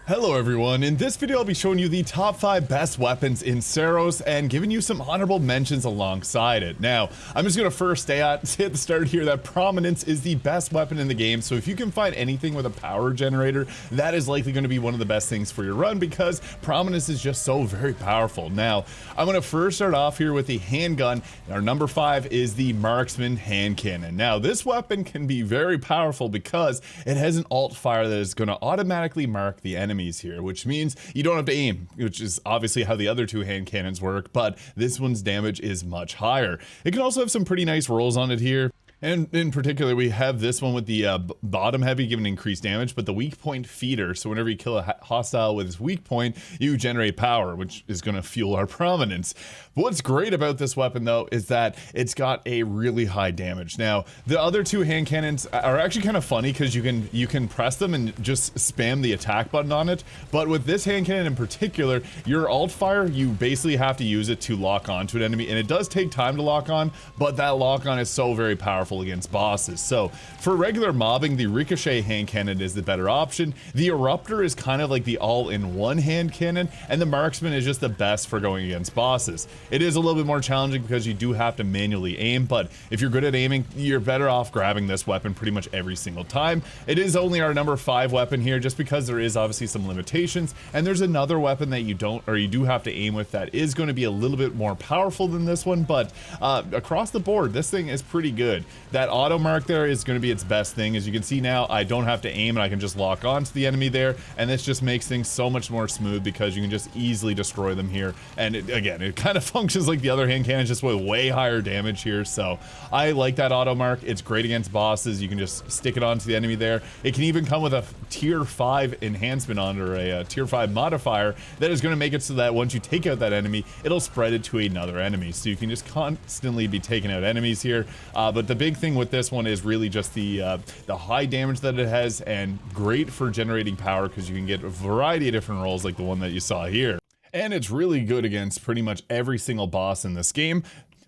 Hello everyone, in this video I'll be showing you the top 5 best weapons in Saros and giving you some honorable mentions alongside it. Now, I'm just going to first say at the start here that Prominence is the best weapon in the game, so if you can find anything with a power generator, that is likely going to be one of the best things for your run because Prominence is just so very powerful. Now, I'm going to first start off here with the handgun, and our number 5 is the Marksman hand cannon. Now, this weapon can be very powerful because it has an alt fire that is going to automatically mark the enemy here, which means you don't have to aim, which is obviously how the other two hand cannons work, but this one's damage is much higher. It can also have some pretty nice rolls on it here. And in particular, we have this one with the bottom heavy giving increased damage, but the weak point feeder. So whenever you kill a hostile with his weak point, you generate power, which is going to fuel our Prominence. But what's great about this weapon, though, is that it's got a really high damage. Now, the other two hand cannons are actually kind of funny because you can press them and just spam the attack button on it. But with this hand cannon in particular, your alt fire, you basically have to use it to lock onto an enemy, and it does take time to lock on, but that lock on is so very powerful against bosses. So for regular mobbing, the ricochet hand cannon is the better option. The eruptor is kind of like the all-in-one hand cannon, and the marksman is just the best for going against bosses. It is a little bit more challenging because you do have to manually aim, but if you're good at aiming, you're better off grabbing this weapon pretty much every single time. It is only our number 5 weapon here just because there is obviously some limitations, and there's another weapon that you do have to aim with that is going to be a little bit more powerful than this one, but across the board, this thing is pretty good. That auto mark there is going to be its best thing. As you can see now, I don't have to aim and I can just lock onto the enemy there, and this just makes things so much more smooth because you can just easily destroy them here. And again, it kind of functions like the other hand cannon, just with way higher damage here. So I like that auto mark. It's great against bosses. You can just stick it onto the enemy there. It can even come with a tier 5 enhancement on, or a tier 5 modifier that is going to make it so that once you take out that enemy, it'll spread it to another enemy. So you can just constantly be taking out enemies here. But the big thing with this one is really just the high damage that it has, and great for generating power because you can get a variety of different rolls like the one that you saw here. And it's really good against pretty much every single boss in this game.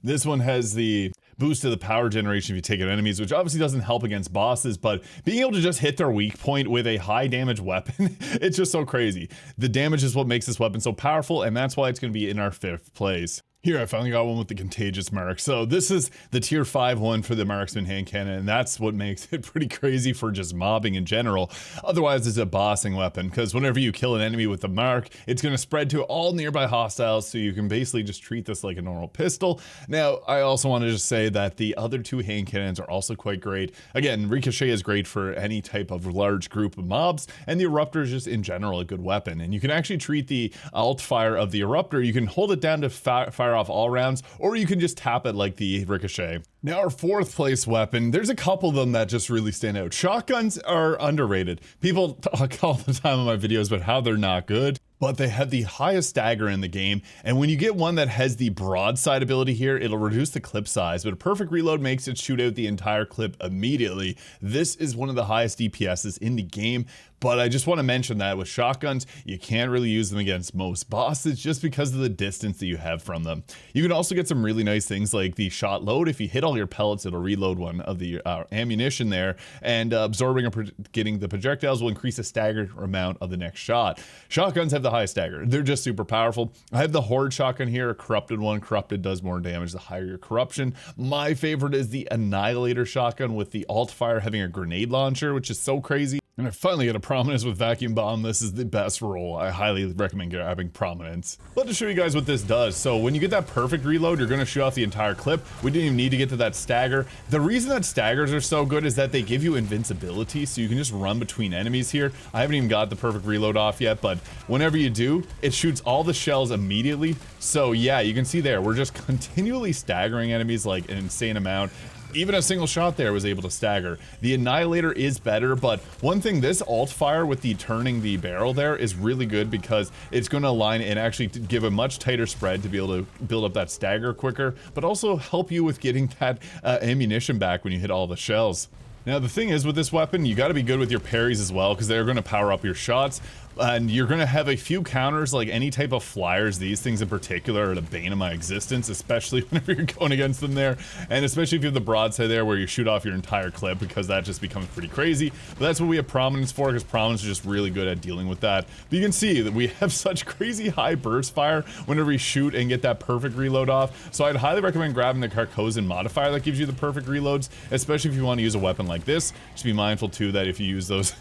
This one has the boost to the power generation if you take out enemies, which obviously doesn't help against bosses, but being able to just hit their weak point with a high damage weapon, it's just so crazy. The damage is what makes this weapon so powerful, and that's why it's going to be in our 5th place. Here, I finally got one with the contagious mark. So this is the tier 5 one for the marksman hand cannon, and that's what makes it pretty crazy for just mobbing in general. Otherwise, it's a bossing weapon, because whenever you kill an enemy with the mark, it's going to spread to all nearby hostiles, so you can basically just treat this like a normal pistol. Now, I also want to just say that the other two hand cannons are also quite great. Again, ricochet is great for any type of large group of mobs, and the eruptor is just in general a good weapon. And you can actually treat the alt fire of the eruptor, you can hold it down to fire off all rounds, or you can just tap it like the ricochet. Now, our 4th place weapon, there's a couple of them that just really stand out. Shotguns are underrated. People talk all the time on my videos about how they're not good, but they have the highest stagger in the game, and when you get one that has the broadside ability here, it'll reduce the clip size, but a perfect reload makes it shoot out the entire clip immediately. This is one of the highest DPSs in the game, but I just want to mention that with shotguns, you can't really use them against most bosses just because of the distance that you have from them. You can also get some really nice things like the shot load. If you hit all your pellets, it'll reload one of the ammunition there, and absorbing or getting the projectiles will increase a staggered amount of the next shot. Shotguns have the highest stagger. They're just super powerful. I have the horde shotgun here, a corrupted one. Corrupted does more damage the higher your corruption. My favorite is the annihilator shotgun with the alt fire having a grenade launcher, which is so crazy. And I finally get a Prominence with vacuum bomb. This is the best roll. I highly recommend grabbing Prominence. But to show you guys what this does, so when you get that perfect reload, you're going to shoot off the entire clip. We didn't even need to get to that stagger. The reason that staggers are so good is that they give you invincibility, so you can just run between enemies here. I haven't even got the perfect reload off yet, but whenever you do, it shoots all the shells immediately. So yeah, you can see there, we're just continually staggering enemies like an insane amount. Even a single shot there was able to stagger. The Annihilator is better, but one thing, this alt fire with the turning the barrel there is really good because it's going to align and actually give a much tighter spread to be able to build up that stagger quicker, but also help you with getting that ammunition back when you hit all the shells. Now the thing is with this weapon, you got to be good with your parries as well because they're going to power up your shots. and you're going to have a few counters, like any type of flyers. These things in particular are the bane of my existence, especially whenever you're going against them there, and especially if you have the broadside there where you shoot off your entire clip, because that just becomes pretty crazy. But that's what we have prominence for, because prominence is just really good at dealing with that. But you can see that we have such crazy high burst fire whenever we shoot and get that perfect reload off. So I'd highly recommend grabbing the Carcosan modifier that gives you the perfect reloads, especially if you want to use a weapon like this. Just be mindful too that if you use those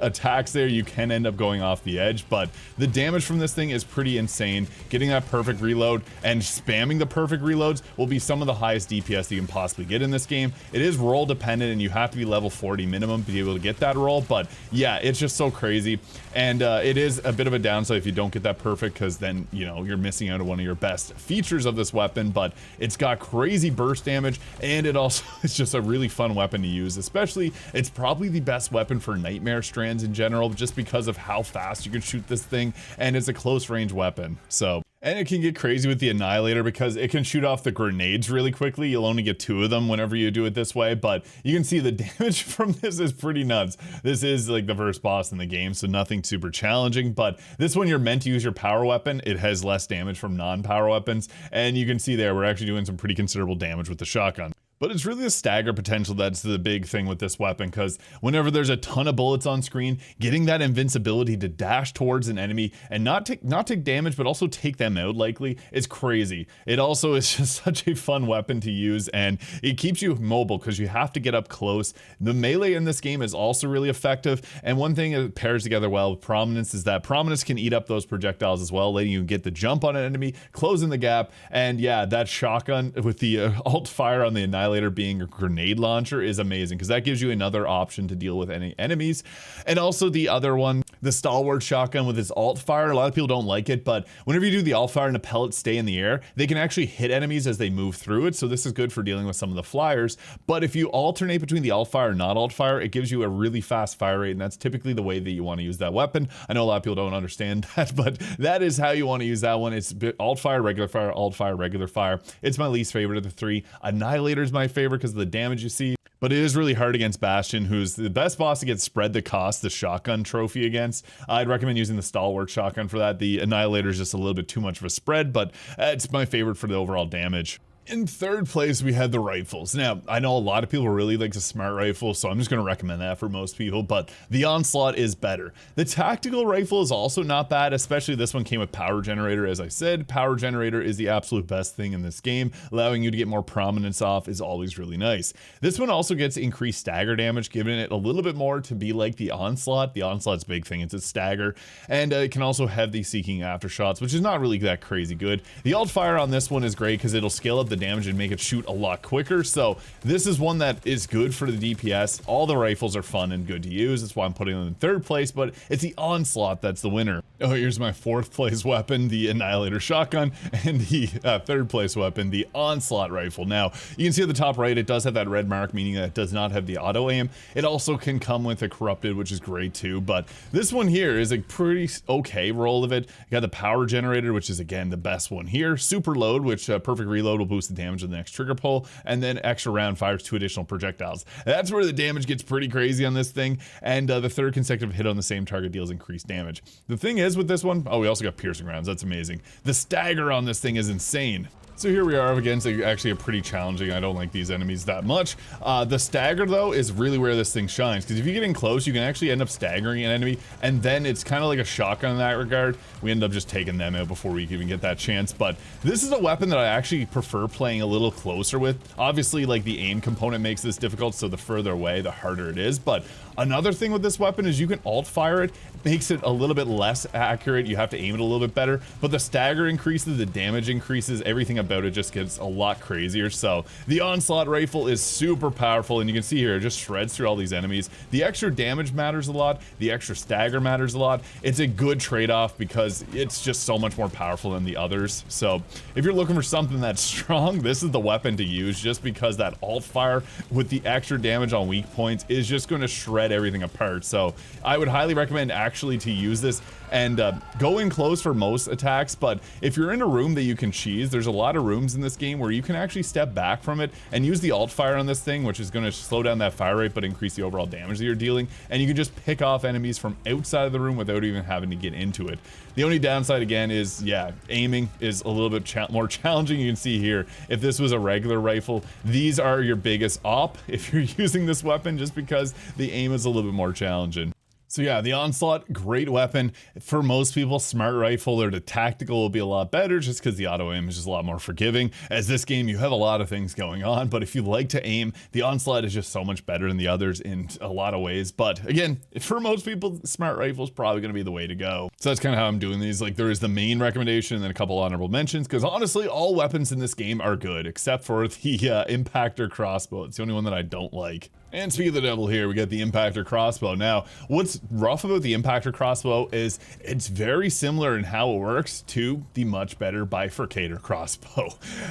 attacks there, you can end up going off the edge. But the damage from this thing is pretty insane. Getting that perfect reload and spamming the perfect reloads will be some of the highest DPS that you can possibly get in this game. It is roll dependent, and you have to be level 40 minimum to be able to get that roll. But yeah, it's just so crazy, and it is a bit of a downside if you don't get that perfect, because then, you know, you're missing out on one of your best features of this weapon. But it's got crazy burst damage, and it also is just a really fun weapon to use. Especially, it's probably the best weapon for nightmare strands in general, just because of how fast you can shoot this thing, and it's a close range weapon. So, and it can get crazy with the Annihilator because it can shoot off the grenades really quickly. You'll only get 2 of them whenever you do it this way, but you can see the damage from this is pretty nuts. This is like the first boss in the game, so nothing super challenging, but this one you're meant to use your power weapon. It has less damage from non-power weapons, and you can see there we're actually doing some pretty considerable damage with the shotgun. But it's really the stagger potential that's the big thing with this weapon, because whenever there's a ton of bullets on screen, getting that invincibility to dash towards an enemy and not take damage, but also take them out likely, is crazy. It also is just such a fun weapon to use, and it keeps you mobile because you have to get up close. The melee in this game is also really effective, and one thing that pairs together well with prominence is that prominence can eat up those projectiles as well, letting you get the jump on an enemy, closing the gap. And yeah, that shotgun with the alt fire on the Annihilator being a grenade launcher is amazing, because that gives you another option to deal with any enemies. And also the other one, the stalwart shotgun with its alt fire, a lot of people don't like it, but whenever you do the alt fire and the pellets stay in the air, they can actually hit enemies as they move through it, so this is good for dealing with some of the flyers. But if you alternate between the alt fire and not alt fire, it gives you a really fast fire rate, and that's typically the way that you want to use that weapon. I know a lot of people don't understand that, but that is how you want to use that one. It's alt fire, regular fire, alt fire, regular fire. It's my least favorite of the 3. Annihilator is my favorite because of the damage you see, but it is really hard against Bastion, who's the best boss to get spread the cost the shotgun trophy against. I'd recommend using the stalwart shotgun for that. The Annihilator is just a little bit too much of a spread, but it's my favorite for the overall damage. In third place, we had the rifles. Now, I know a lot of people really like the smart rifle, so I'm just going to recommend that for most people, but the Onslaught is better. The tactical rifle is also not bad, especially this one came with power generator. As I said, power generator is the absolute best thing in this game. Allowing you to get more prominence off is always really nice. This one also gets increased stagger damage, giving it a little bit more to be like the Onslaught. The Onslaught's big thing, it's a stagger, and it can also have the seeking aftershots, which is not really that crazy good. The alt fire on this one is great because it'll scale up the damage and make it shoot a lot quicker, so this is one that is good for the DPS. All the rifles are fun and good to use, that's why I'm putting them in third place, but it's the Onslaught that's the winner. Oh, here's my fourth place weapon, the Annihilator shotgun, and the third place weapon, the Onslaught rifle. Now, you can see at the top right, it does have that red mark, meaning that it does not have the auto aim. It also can come with a corrupted, which is great too, but this one here is a pretty okay roll of it. You got the power generator, which is again the best one here. Super load, which perfect reload will boost the damage of the next trigger pull, and then extra round fires 2 additional projectiles. That's where the damage gets pretty crazy on this thing, and the third consecutive hit on the same target deals increased damage. The thing is with this one, oh, we also got piercing rounds. That's amazing. The stagger on this thing is insane. So here we are against actually a pretty challenging, I don't like these enemies that much. The stagger though is really where this thing shines, because if you get in close, you can actually end up staggering an enemy, and then it's kind of like a shotgun in that regard. We end up just taking them out before we even get that chance, but this is a weapon that I actually prefer playing a little closer with. Obviously, like the aim component makes this difficult, so the further away, the harder it is, but another thing with this weapon is you can alt fire it. Makes it a little bit less accurate. You have to aim it a little bit better, but the stagger increases, the damage increases, everything about it just gets a lot crazier. So the Onslaught rifle is super powerful, and you can see here it just shreds through all these enemies. The extra damage matters a lot, the extra stagger matters a lot. It's a good trade-off because it's just so much more powerful than the others. So if you're looking for something that's strong, this is the weapon to use, just because that alt fire with the extra damage on weak points is just going to shred everything apart. So I would highly recommend actually to use this and go in close for most attacks, but if you're in a room that you can cheese, there's a lot lot of rooms in this game where you can actually step back from it and use the alt fire on this thing, which is going to slow down that fire rate but increase the overall damage that you're dealing, and you can just pick off enemies from outside of the room without even having to get into it. The only downside again is, yeah, aiming is a little bit more challenging. You can see here, if this was a regular rifle, these are your biggest op if you're using this weapon, just because the aim is a little bit more challenging. So yeah, the Onslaught, great weapon. For most people, smart rifle or the tactical will be a lot better just because the auto aim is just a lot more forgiving. As this game, you have a lot of things going on, but if you like to aim, the Onslaught is just so much better than the others in a lot of ways. But again, for most people, smart rifle is probably going to be the way to go. So that's kind of how I'm doing these. Like, there is the main recommendation and then a couple honorable mentions, because honestly, all weapons in this game are good, except for the impactor crossbow. It's the only one that I don't like. And speaking of the devil here, we got the impactor crossbow. Now, what's rough about the impactor crossbow is it's very similar in how it works to the much better bifurcator crossbow.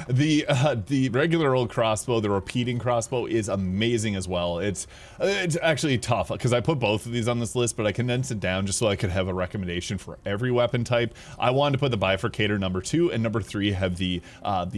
The regular old crossbow, the repeating crossbow, is amazing as well. It's actually tough because I put both of these on this list, but I condensed it down just so I could have a recommendation for every weapon type. I wanted to put the bifurcator number 2 and number 3 have the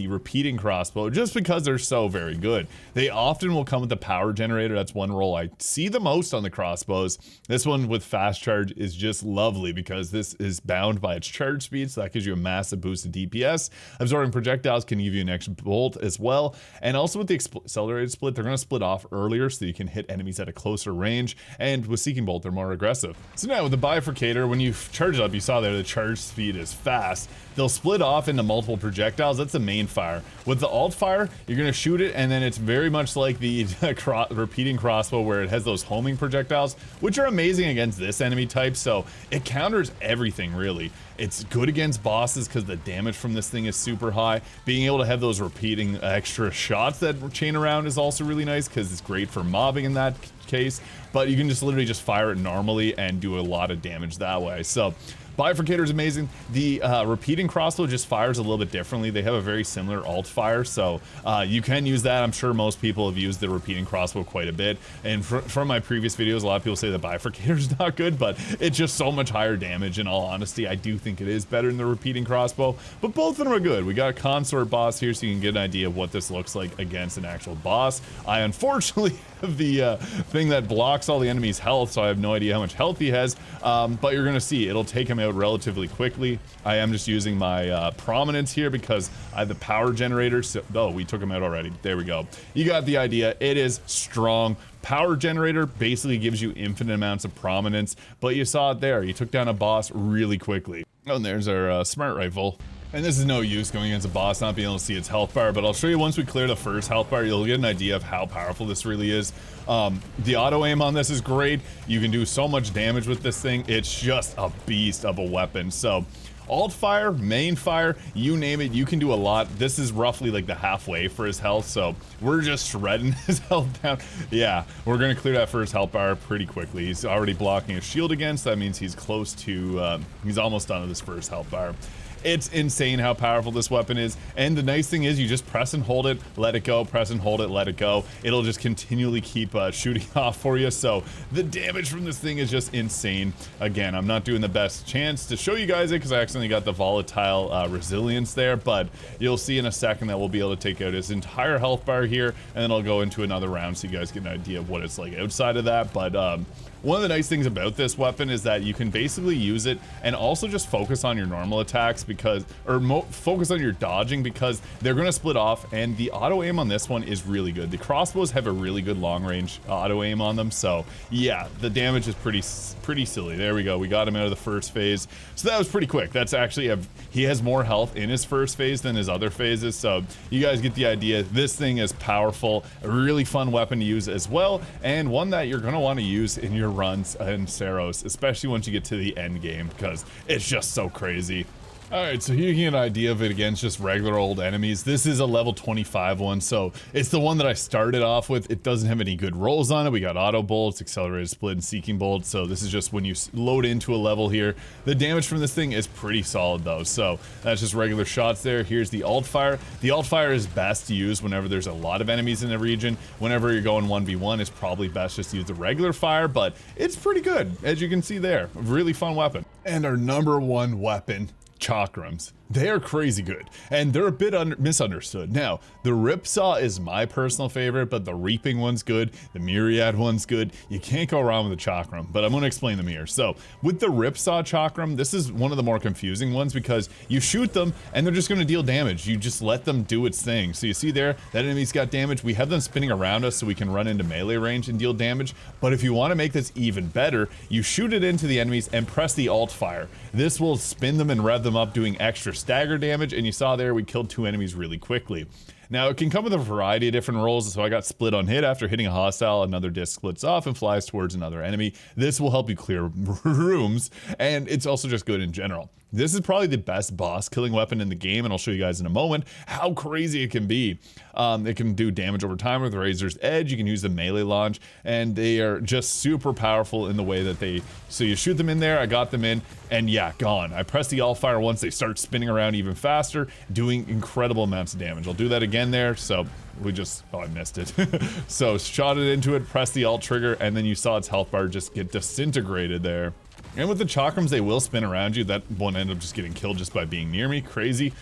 repeating crossbow, just because they're so very good. They often will come with the power generator. That's one role I see the most on the crossbows. This one with fast charge is just lovely because this is bound by its charge speed, so that gives you a massive boost in DPS. Absorbing projectiles can give you an extra bolt as well, and also with the accelerated split, they're going to split off earlier so you can hit enemies at a closer range, and with Seeking Bolt, they're more aggressive. So now with the bifurcator, when you charge it up, you saw there the charge speed is fast. They'll split off into multiple projectiles. That's the main fire. With the alt fire, you're going to shoot it, and then it's very much like the repeating crossbow where it has those homing projectiles, which are amazing against this enemy type, so it counters everything really. It's good against bosses because the damage from this thing is super high. Being able to have those repeating extra shots that chain around is also really nice because it's great for mobbing in that case, but you can just literally just fire it normally and do a lot of damage that way. So bifurcator is amazing. The repeating crossbow just fires a little bit differently. They have a very similar alt fire, so you can use that. I'm sure most people have used the repeating crossbow quite a bit, and from my previous videos, a lot of people say the bifurcator is not good, but it's just so much higher damage. In all honesty, I do think it is better than the repeating crossbow, but both of them are good. We got a consort boss here, so you can get an idea of what this looks like against an actual boss. I unfortunately have the thing that blocks all the enemy's health, so I have no idea how much health he has, but you're gonna see it'll take him out relatively quickly. I am just using my prominence here because I have the power generator. So, oh, we took him out already. There we go. You got the idea. It is strong. Power generator basically gives you infinite amounts of prominence, but you saw it there. You took down a boss really quickly. Oh, and there's our smart rifle. And this is no use going against a boss not being able to see its health bar, but I'll show you once we clear the first health bar, you'll get an idea of how powerful this really is. The auto aim on this is great. You can do so much damage with this thing. It's just a beast of a weapon. So alt fire, main fire, you name it, you can do a lot. This is roughly like the halfway for his health, so we're just shredding his health down. Yeah, we're gonna clear that first health bar pretty quickly. He's already blocking a shield against, that means he's close to, he's almost done with his first health bar. It's insane how powerful this weapon is, and the nice thing is you just press and hold it, let it go, press and hold it, let it go. It'll just continually keep shooting off for you, so the damage from this thing is just insane. Again, I'm not doing the best chance to show you guys it because I accidentally got the volatile resilience there, but you'll see in a second that we'll be able to take out his entire health bar here, and then I'll go into another round so you guys get an idea of what it's like outside of that. But one of the nice things about this weapon is that you can basically use it and also just focus on your normal attacks because, or focus on your dodging because they're going to split off, and the auto aim on this one is really good. The crossbows have a really good long range auto aim on them, so yeah, the damage is pretty silly. There we go. We got him out of the first phase, so that was pretty quick. That's actually he has more health in his first phase than his other phases, so you guys get the idea. This thing is powerful, a really fun weapon to use as well, and one that you're going to want to use in your runs in Saros, especially once you get to the end game because it's just so crazy. Alright, so here you get an idea of it against just regular old enemies. This is a level 25 one, so it's the one that I started off with. It doesn't have any good rolls on it. We got auto bolts, accelerated split, and seeking bolt, so this is just when you load into a level here. The damage from this thing is pretty solid though, so that's just regular shots there. Here's the alt fire. The alt fire is best to use whenever there's a lot of enemies in the region. Whenever you're going 1v1, it's probably best just to use the regular fire, but it's pretty good, as you can see there. A really fun weapon. And our number one weapon chakrams. They are crazy good, and they're a bit misunderstood. Now, the Ripsaw is my personal favorite, but the Reaping one's good, the Myriad one's good. You can't go wrong with the Chakram, but I'm going to explain them here. So, with the Ripsaw Chakram, this is one of the more confusing ones because you shoot them, and they're just going to deal damage. You just let them do its thing. So you see there, that enemy's got damage. We have them spinning around us so we can run into melee range and deal damage, but if you want to make this even better, you shoot it into the enemies and press the alt fire. This will spin them and rev them up, doing extra stagger damage, and you saw there we killed 2 enemies really quickly. Now, it can come with a variety of different rolls, so I got split on hit. After hitting a hostile, another disc splits off and flies towards another enemy. This will help you clear rooms, and it's also just good in general. This is probably the best boss killing weapon in the game, and I'll show you guys in a moment how crazy it can be. It can do damage over time with Razor's Edge. You can use the melee launch, and they are just super powerful in the way that they... So you shoot them in there, I got them in, and yeah, gone. I press the alt fire once, they start spinning around even faster, doing incredible amounts of damage. I'll do that again there, so we just... Oh, I missed it. So shot it into it, press the alt trigger, and then you saw its health bar just get disintegrated there. And with the chakrams, they will spin around you. That one ended up just getting killed just by being near me. Crazy.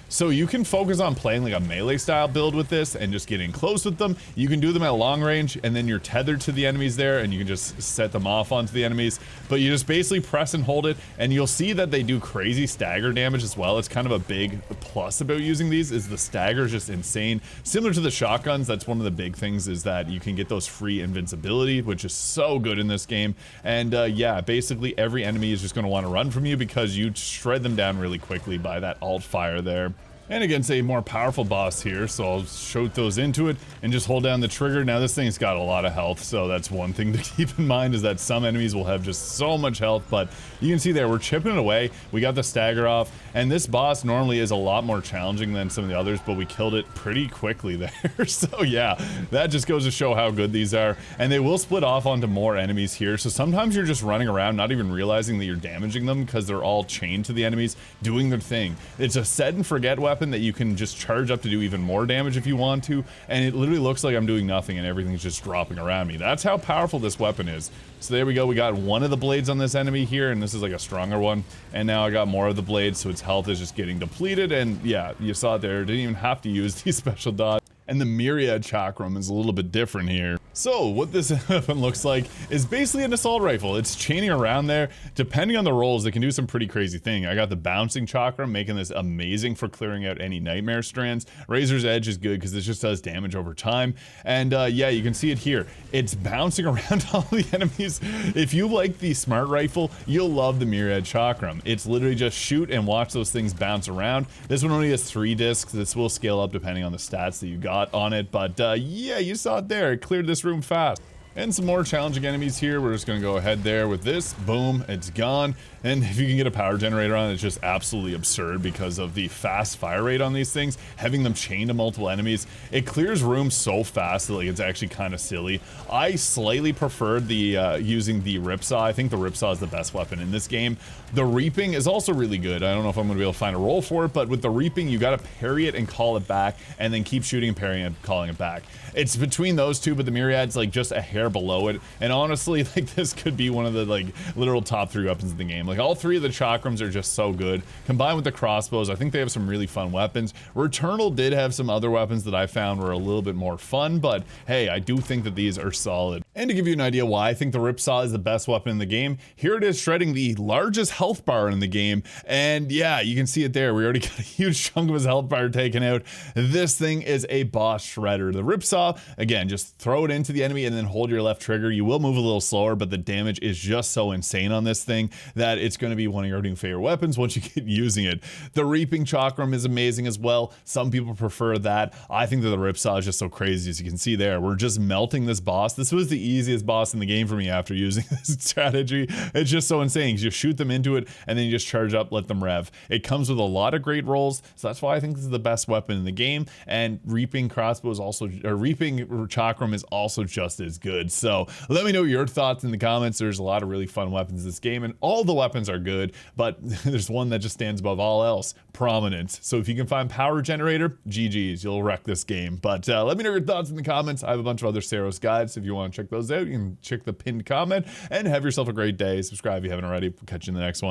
So you can focus on playing like a melee style build with this and just getting close with them. You can do them at long range, and then you're tethered to the enemies there, and you can just set them off onto the enemies. But you just basically press and hold it, and you'll see that they do crazy stagger damage as well. It's kind of a big plus about using these, is the stagger is just insane. Similar to the shotguns, that's one of the big things, is that you can get those free invincibility, which is so good in this game. And yeah, basically every enemy is just going to want to run from you because you shred them down really quickly by that alt fire there. And against a more powerful boss here, so I'll shoot those into it and just hold down the trigger. Now this thing's got a lot of health, so that's one thing to keep in mind, is that some enemies will have just so much health, but you can see there, we're chipping it away. We got the stagger off, and this boss normally is a lot more challenging than some of the others, but we killed it pretty quickly there. So yeah, that just goes to show how good these are, and they will split off onto more enemies here, so sometimes you're just running around not even realizing that you're damaging them because they're all chained to the enemies doing their thing. It's a set and forget weapon that you can just charge up to do even more damage if you want to, and it literally looks like I'm doing nothing and everything's just dropping around me. That's how powerful this weapon is. So there we go, we got one of the blades on this enemy here, and this is like a stronger one, and now I got more of the blades, so its health is just getting depleted, and yeah, you saw it there, didn't even have to use these special dodges. And the Myriad Chakram is a little bit different here. So what this weapon looks like is basically an assault rifle. It's chaining around there. Depending on the rolls, it can do some pretty crazy thing. I got the bouncing Chakram, making this amazing for clearing out any nightmare strands. Razor's Edge is good because this just does damage over time. And yeah, you can see it here. It's bouncing around all the enemies. If you like the smart rifle, you'll love the Myriad Chakram. It's literally just shoot and watch those things bounce around. This one only has 3 discs. This will scale up depending on the stats that you got on it, but yeah, you saw it there. It cleared this room fast. And some more challenging enemies here. We're just going to go ahead there with this. Boom, it's gone. And if you can get a power generator on it, it's just absolutely absurd because of the fast fire rate on these things. Having them chained to multiple enemies, it clears rooms so fast that like it's actually kind of silly. I slightly preferred the using the Ripsaw. I think the Ripsaw is the best weapon in this game. The Reaping is also really good. I don't know if I'm going to be able to find a roll for it, but with the Reaping, you got to parry it and call it back, and then keep shooting and parrying and calling it back. It's between those two, but the Myriad's like just a hair below it, and honestly, like this could be one of the like literal top 3 weapons in the game. Like all 3 of the chakrams are just so good. Combined with the crossbows, I think they have some really fun weapons. Returnal did have some other weapons that I found were a little bit more fun, but hey, I do think that these are solid. And to give you an idea why I think the Ripsaw is the best weapon in the game, here it is shredding the largest health bar in the game, and yeah, you can see it there. We already got a huge chunk of his health bar taken out. This thing is a boss shredder. The Ripsaw, again, just throw it into the enemy and then hold your left trigger. You will move a little slower, but the damage is just so insane on this thing that it's going to be one of your new favorite weapons once you get using it. The Reaping Chakram is amazing as well. Some people prefer that. I think that the Ripsaw is just so crazy. As you can see there, we're just melting this boss. This was the easiest boss in the game for me after using this strategy. It's just so insane. You just shoot them into it and then you just charge up, let them rev. It comes with a lot of great rolls, so that's why I think this is the best weapon in the game. And Reaping Crossbow is also, or Reaping Chakram is also just as good. So let me know your thoughts in the comments. There's a lot of really fun weapons in this game, and all the weapons are good, but there's one that just stands above all else: prominence. So if you can find power generator, GG's, you'll wreck this game. But let me know your thoughts in the comments. I have a bunch of other Saros guides. If you want to check those out, you can check the pinned comment, and have yourself a great day. Subscribe if you haven't already. Catch you in the next one.